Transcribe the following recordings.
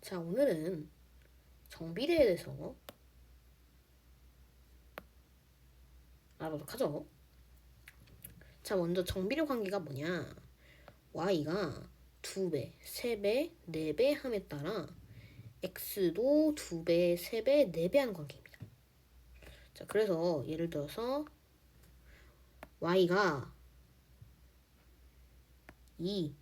자, 오늘은 정비례에 대해서 알아보도록 하죠. 자, 먼저 정비례 관계가 뭐냐? y가 2배, 3배, 4배 함에 따라 x도 2배, 3배, 4배 하는 관계입니다. 자, 그래서 예를 들어서 y가 2,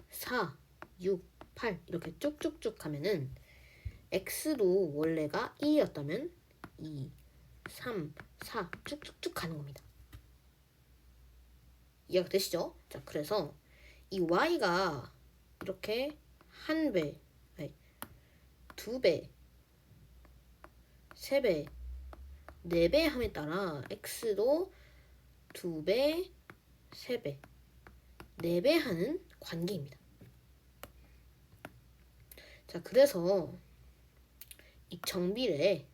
4, 6, 8 이렇게 쭉쭉쭉 하면은 x도 원래가 2였다면 2, 3, 4 쭉쭉쭉 가는 겁니다. 이해가 되시죠? 자, 그래서 이 y가 이렇게 한 배, 아니, 2배, 3배, 4배 함에 따라 x도 2배, 3배, 4배 하는 관계입니다. 자, 그래서 이 정비례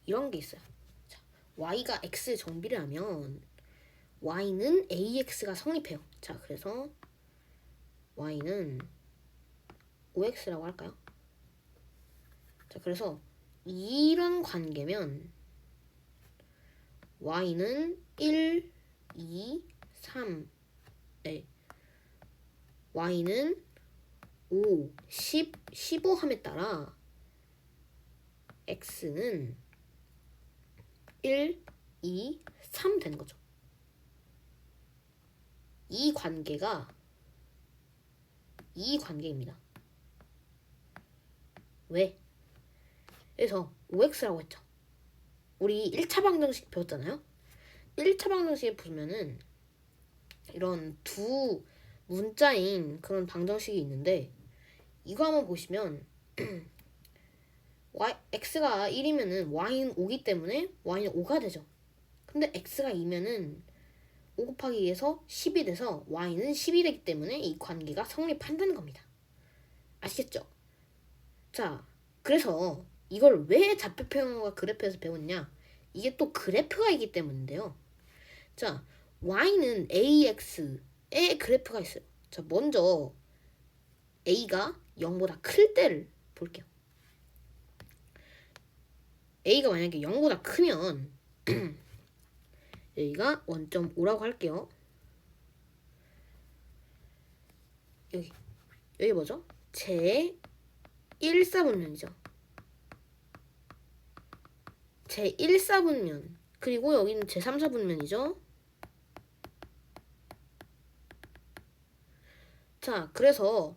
이런 게 있어요. 자, y가 x의 정비례하면 y는 ax가 성립해요. 자, 그래서 y는 5x라고 할까요? 자, 그래서 이런 관계면 y는 1, 2, 3, y는 5, 10, 15 함에 따라 x는 1, 2, 3 되는 거죠. 이 관계입니다. 왜? 그래서 5x라고 했죠. 우리 1차 방정식 배웠잖아요. 1차 방정식에 보면은 이런 두 문자인 그런 방정식이 있는데 이거 한번 보시면 x가 1이면은 y는 5기 때문에 y는 5가 되죠. 근데 x가 2면은 5 곱하기 2에서 10이 돼서 y는 10이 되기 때문에 이 관계가 성립한다는 겁니다. 아시겠죠? 자, 그래서 이걸 왜 좌표평과 그래프에서 배웠냐? 이게 또 그래프가 있기 때문인데요. 자, y는 ax의 그래프가 있어요. 자, 먼저 a가 0보다 클 때를 볼게요. a가 만약에 0보다 크면 여기가 1.5라고 할게요. 여기 뭐죠? 제 1사분면이죠. 제 1사분면 그리고 여기는 제 3사분면이죠. 자, 그래서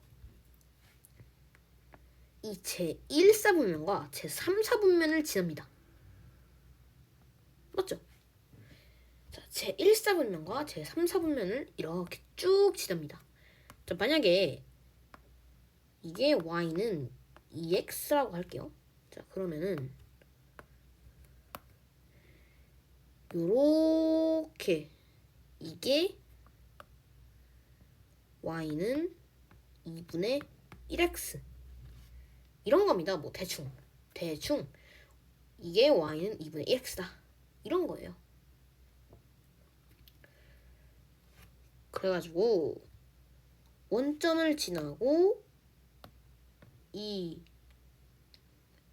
이 제 1사분면과 제 3사분면을 지납니다. 맞죠? 자, 제 1사분면과 제 3사분면을 이렇게 쭉 지납니다. 자, 만약에 이게 y는 2x라고 할게요. 자, 그러면은 요렇게 이게 y는 2분의 1x 이런 겁니다. 뭐 대충 이게 y는 2분의 1x다 이런 거예요. 그래가지고 원점을 지나고 이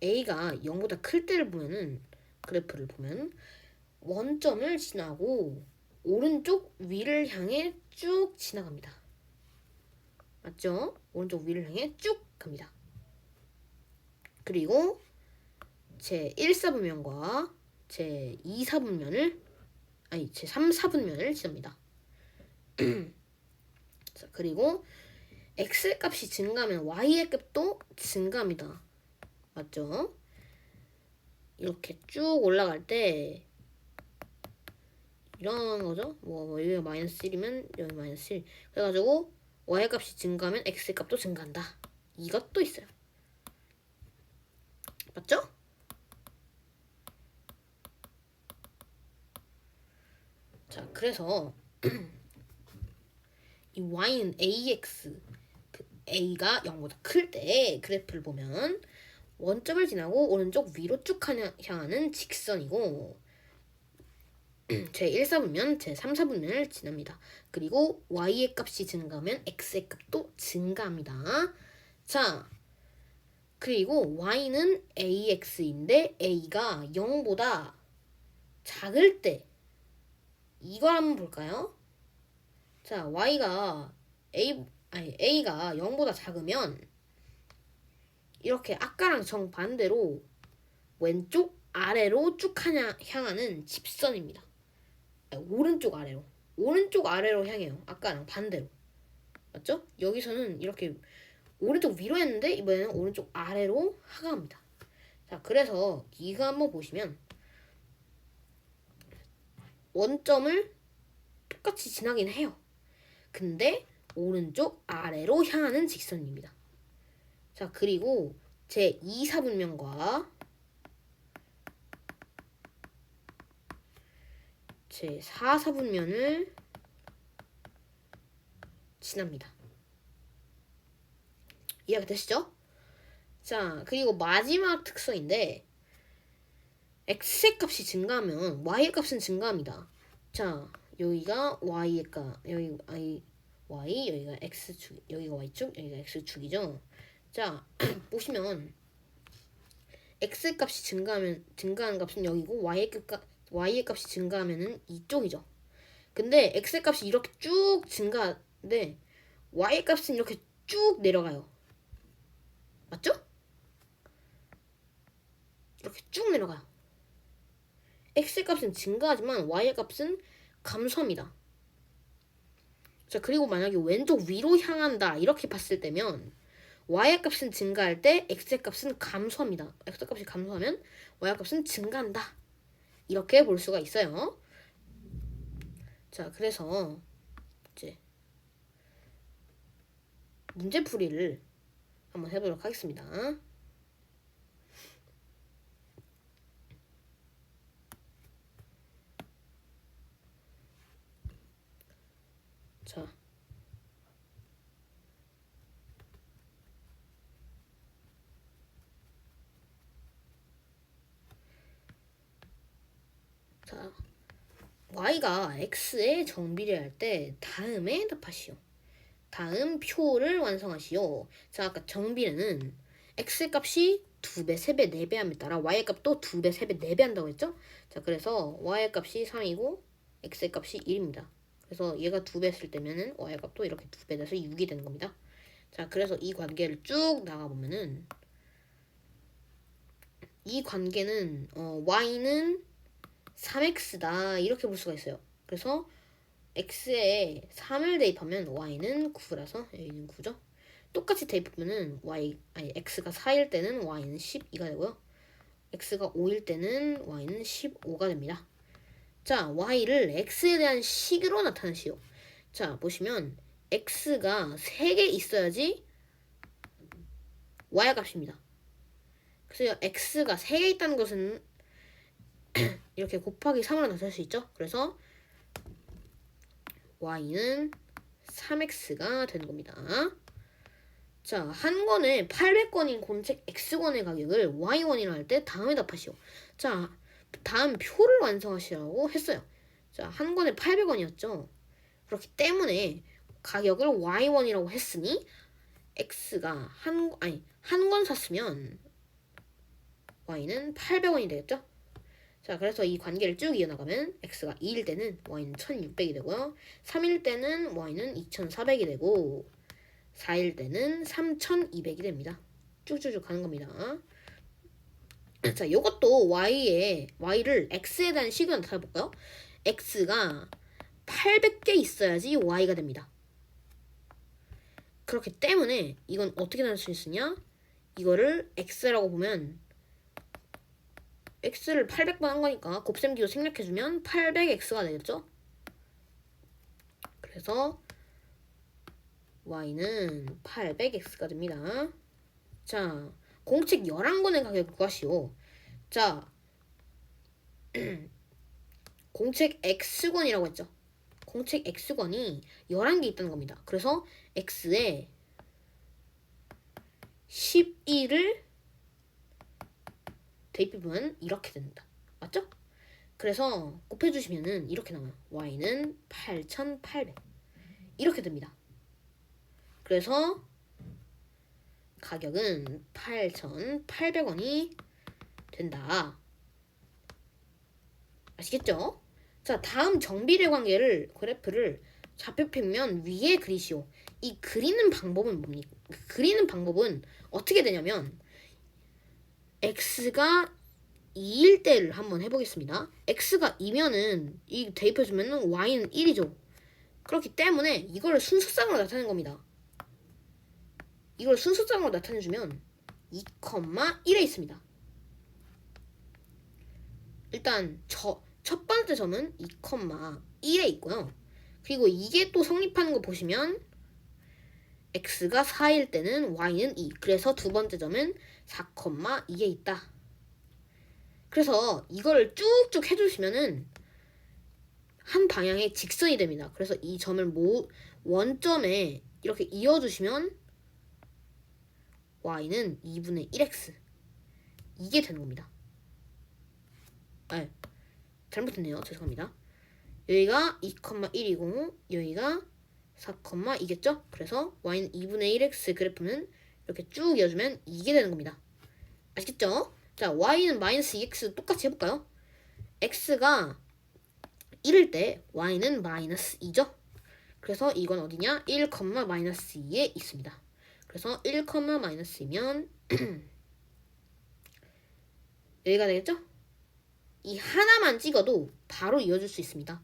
a가 0보다 클 때를 보면은 그래프를 보면 원점을 지나고 오른쪽 위를 향해 쭉 지나갑니다. 맞죠? 오른쪽 위를 향해 쭉 갑니다. 그리고 제 1사분면과 제 2사분면을 제 3사분면을 지납니다. 자, 그리고 x 값이 증가하면 y의 값도 증가합니다. 맞죠? 이렇게 쭉 올라갈 때 이런 거죠. 뭐 여기가 마이너스 1이면 여기 마이너스 1. 그래가지고 y 값이 증가하면 x 값도 증가한다. 이것도 있어요. 맞죠? 자, 그래서 이 y는 ax a가 0보다 클 때 그래프를 보면 원점을 지나고 오른쪽 위로 쭉 향하는 직선이고 제1사분면 제3사분면을 지납니다. 그리고 y의 값이 증가하면 x의 값도 증가합니다. 자, 그리고 y는 ax인데 a가 0보다 작을 때 이걸 한번 볼까요? 자, a가 0보다 작으면 이렇게 아까랑 정반대로 왼쪽 아래로 쭉 향하는 직선입니다. 오른쪽 아래로 향해요. 아까랑 반대로. 맞죠? 여기서는 이렇게 오른쪽 위로 했는데 이번에는 오른쪽 아래로 하강합니다. 자, 그래서 이거 한번 보시면 원점을 똑같이 지나긴 해요. 근데 오른쪽 아래로 향하는 직선입니다. 자, 그리고 제 2사분면과 제 4사분면을 지납니다. 이해가 되시죠? 자, 그리고 마지막 특성인데 x의 값이 증가하면 y의 값은 증가합니다. 자, 여기가 y의 값, 여기 y, 여기가 x축, 여기가 y축, 여기가 x축이죠. 자, 보시면 x의 값이 증가하는 값은 여기고 y의 값이 증가하면은 이쪽이죠. 근데 x의 값이 이렇게 쭉 증가하는데 y의 값은 이렇게 쭉 내려가요. 맞죠? 이렇게 쭉 내려가요. x의 값은 증가하지만 y의 값은 감소합니다. 자, 그리고 만약에 왼쪽 위로 향한다 이렇게 봤을 때면 y의 값은 증가할 때 x의 값은 감소합니다. x의 값이 감소하면 y의 값은 증가한다. 이렇게 볼 수가 있어요. 자, 그래서 이제 문제풀이를 한번 해보도록 하겠습니다. 자, y가 x에 정비례할 때 다음에 답하시오. 다음 표를 완성하시오. 자, 아까 정비례는 x의 값이 2배, 3배, 4배 함에 따라 y의 값도 2배, 3배, 4배 한다고 했죠? 자, 그래서 y의 값이 3이고 x의 값이 1입니다. 그래서 얘가 2배 했을 때면은 y의 값도 이렇게 2배 돼서 6이 되는 겁니다. 자, 그래서 이 관계를 쭉 나가보면은 이 관계는 y는 3x다 이렇게 볼 수가 있어요. 그래서 x에 3을 대입하면 y는 9라서 여기는 9죠. 똑같이 대입하면은 x가 4일 때는 y는 12가 되고요. x가 5일 때는 y는 15가 됩니다. 자, y를 x에 대한 식으로 나타내시오. 자, 보시면 x가 3개 있어야지 y 값입니다. 그래서 x가 3개 있다는 것은 이렇게 곱하기 3으로 나타낼 수 있죠. 그래서 y는 3x가 되는 겁니다. 자, 한 권에 800권인 공책 x권의 가격을 y원이라 할 때 다음에 답하시오. 자, 다음 표를 완성하시라고 했어요. 자, 한 권에 800원이었죠. 그렇기 때문에 가격을 y원이라고 했으니 x가 한 권 샀으면 y는 800원이 되겠죠? 자, 그래서 이 관계를 쭉 이어나가면 x가 2일 때는 y는 1600이 되고요. 3일 때는 y는 2400이 되고 4일 때는 3200이 됩니다. 쭉쭉쭉 가는 겁니다. 자, 이것도 y를 x에 대한 식으로 나타내볼까요? x가 800개 있어야지 y가 됩니다. 그렇기 때문에 이건 어떻게 나눌 수 있으냐? 이거를 x라고 보면 x를 800번 한 거니까 곱셈기로 생략해주면 800x가 되겠죠? 그래서 y는 800x가 됩니다. 자, 공책 11권의 가격을 구하시오. 자, 공책 x권이라고 했죠. 공책 x권이 11개 있다는 겁니다. 그래서 x에 11을 대입해보면 이렇게 된다. 맞죠? 그래서 곱해주시면은 이렇게 나와요. y는 8,800 이렇게 됩니다. 그래서 가격은 8,800원이 된다. 아시겠죠? 자, 다음 정비례 관계를 그래프를 좌표평면 위에 그리시오. 이 그리는 방법은 뭡니까? 그리는 방법은 어떻게 되냐면 x가 2일 때를 한번 해보겠습니다. x가 2면은 이 대입해주면은 y는 1이죠. 그렇기 때문에 이걸 순서상으로 나타내는 겁니다. 이걸 순서상으로 나타내주면 2,1에 있습니다. 일단 첫 번째 점은 2,1에 있고요. 그리고 이게 또 성립하는 거 보시면 x가 4일 때는 y는 2. 그래서 두 번째 점은 4,2에 있다. 그래서 이거를 쭉쭉 해주시면은 한 방향의 직선이 됩니다. 그래서 이 점을 원점에 이렇게 이어주시면 y는 2분의 1x 이게 되는 겁니다. 잘못했네요. 죄송합니다. 여기가 2,1이고 여기가 4,2겠죠? 그래서 y는 2분의 1x 그래프는 이렇게 쭉 이어주면 이게 되는 겁니다. 아시겠죠? 자, y는 마이너스 2x 똑같이 해볼까요? x가 1일 때 y는 마이너스 2죠? 그래서 이건 어디냐? 1, 마이너스 2에 있습니다. 그래서 1, 마이너스 2면 여기가 되겠죠? 이 하나만 찍어도 바로 이어줄 수 있습니다.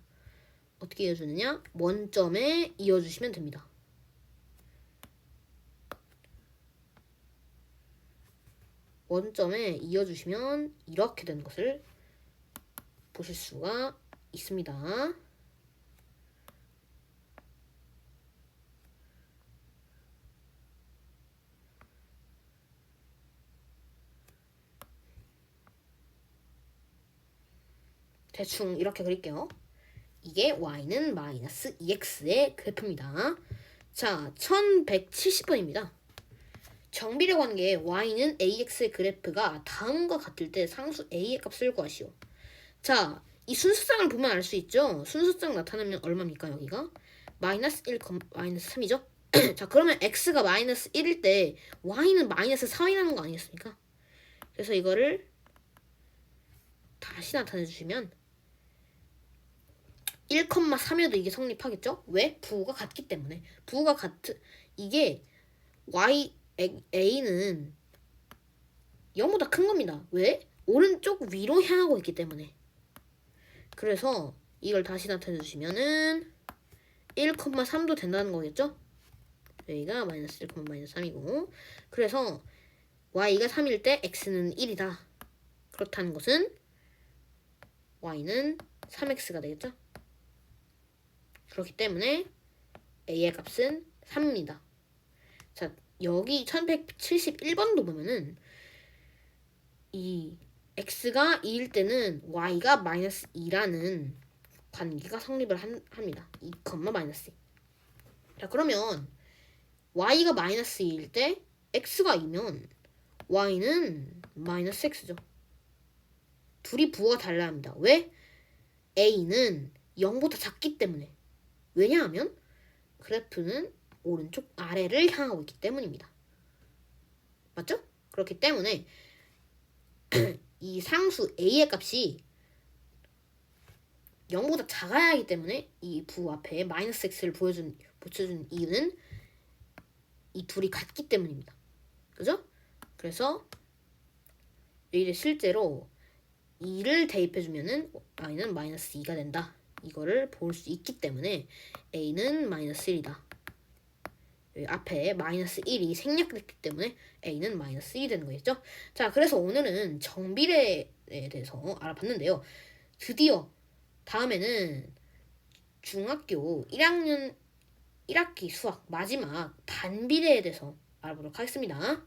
어떻게 이어주느냐? 원점에 이어주시면 됩니다. 원점에 이어주시면 이렇게 되는 것을 보실 수가 있습니다. 대충 이렇게 그릴게요. 이게 y는 마이너스 2x의 그래프입니다. 자, 1170번입니다. 정비례 관계에 y는 ax의 그래프가 다음과 같을 때 상수 a의 값을 구하시오. 자, 이 순서상을 보면 알 수 있죠? 순서상 나타내면 얼마입니까? 여기가 마이너스 1, 마이너스 3이죠? 자, 그러면 x가 마이너스 1일 때 y는 마이너스 4이라는 거 아니겠습니까? 그래서 이거를 다시 나타내 주시면 1,3에도 이게 성립하겠죠? 왜? 부호가 같기 때문에. 부호가 이게 a는 0보다 큰 겁니다. 왜? 오른쪽 위로 향하고 있기 때문에. 그래서 이걸 다시 나타내 주시면은 1,3도 된다는 거겠죠? 여기가 마이너스 1, 마이너스 3이고 그래서 y가 3일 때 x는 1이다. 그렇다는 것은 y는 3x가 되겠죠? 그렇기 때문에 a의 값은 3입니다. 자, 여기 1171번도 보면은 이 x가 2일 때는 y가 마이너스 2라는 관계가 성립을 합니다. 2, 마이너스 2. 자, 그러면 y가 마이너스 2일 때 x가 2면 y는 마이너스 x죠. 둘이 부호가 달라야 합니다. 왜? a는 0보다 작기 때문에. 왜냐하면 그래프는 오른쪽 아래를 향하고 있기 때문입니다. 맞죠? 그렇기 때문에 이 상수 a의 값이 0보다 작아야 하기 때문에 이 부호 앞에 마이너스 x를 붙여준 이유는 이 둘이 같기 때문입니다. 그죠? 그래서 여기를 실제로 2를 대입해주면은 y는 마이너스 2가 된다. 이거를 볼 수 있기 때문에 a는 마이너스 1이다. 여기 앞에 마이너스 1이 생략됐기 때문에 a는 마이너스 1이 되는 거겠죠? 자, 그래서 오늘은 정비례에 대해서 알아봤는데요. 드디어 다음에는 중학교 1학년 1학기 수학 마지막 반비례에 대해서 알아보도록 하겠습니다.